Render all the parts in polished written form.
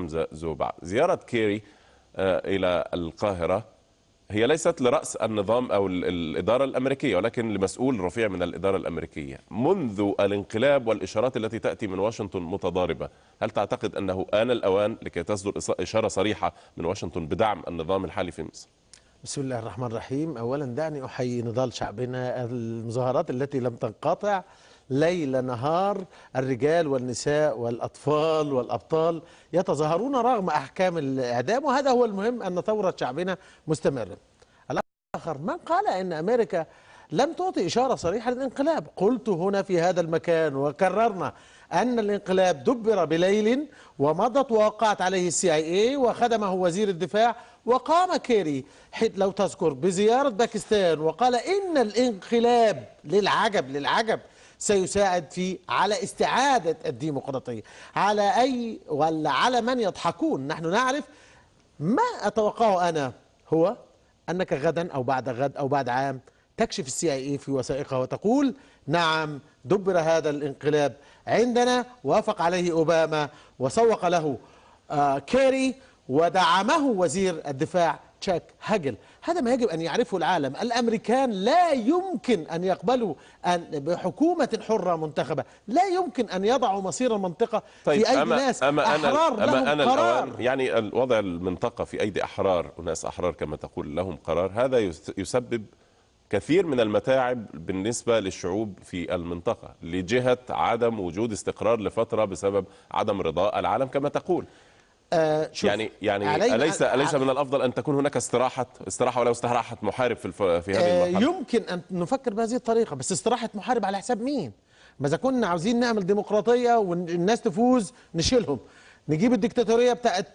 حمزة زوبع. زيارة كيري إلى القاهرة هي ليست لرأس النظام أو الإدارة الأمريكية، ولكن لمسؤول رفيع من الإدارة الأمريكية. منذ الانقلاب والإشارات التي تأتي من واشنطن متضاربة، هل تعتقد أنه آن الأوان لكي تصدر إشارة صريحة من واشنطن بدعم النظام الحالي في مصر؟ بسم الله الرحمن الرحيم. أولا دعني أحيي نضال شعبنا، المظاهرات التي لم تنقطع ليل نهار، الرجال والنساء والأطفال والأبطال يتظاهرون رغم أحكام الإعدام، وهذا هو المهم، أن ثورة شعبنا مستمرة. الآخر، من قال أن أمريكا لم تعطي إشارة صريحة للانقلاب؟ قلت هنا في هذا المكان وكررنا أن الانقلاب دبر بليل ومضت ووقعت عليه CIA وخدمه وزير الدفاع، وقام كيري لو تذكر بزيارة باكستان وقال إن الانقلاب للعجب سيساعد على استعادة الديمقراطية. على من يضحكون؟ نحن نعرف. ما أتوقعه أنا هو أنك غدا أو بعد غد أو بعد عام تكشف CIA في وثائقها وتقول نعم دبر هذا الانقلاب عندنا، وافق عليه أوباما وسوق له كيري ودعمه وزير الدفاع تشاك هاجل. هذا ما يجب أن يعرفه العالم. الأمريكان لا يمكن أن يقبلوا بحكومة حرة منتخبة، لا يمكن أن يضعوا مصير المنطقة في أيدي ناس أحرار لهم قرار. يعني الوضع المنطقة في أيدي أحرار، وناس أحرار كما تقول لهم قرار، هذا يسبب كثير من المتاعب بالنسبة للشعوب في المنطقة، لجهة عدم وجود استقرار لفترة بسبب عدم رضاء العالم كما تقول. يعني أليس من الأفضل أن تكون هناك استراحة ولو استراحة محارب في هذه المرحلة؟ يمكن أن نفكر بهذه الطريقة، بس استراحة محارب على حساب مين؟ ما إذا كنا عاوزين نعمل ديمقراطية والناس تفوز نشيلهم، نجيب الديكتاتورية بتاعت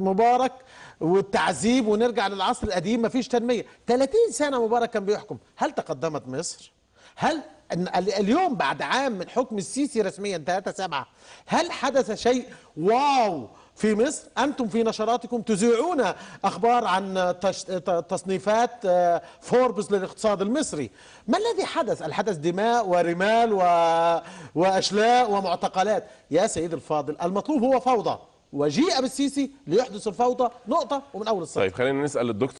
مبارك والتعذيب ونرجع للعصر القديم، مفيش تنمية. 30 سنة مبارك كان بيحكم، هل تقدمت مصر؟ هل اليوم بعد عام من حكم السيسي رسميا 3/7 هل حدث شيء واو في مصر؟ أنتم في نشراتكم تذيعون أخبار عن تصنيفات فوربس للاقتصاد المصري. ما الذي حدث؟ الحدث دماء ورمال وأشلاء ومعتقلات. يا سيد الفاضل، المطلوب هو فوضى، وجيء بالسيسي ليحدث الفوضى، نقطة، ومن أول السطر. طيب خلينا نسأل الدكتور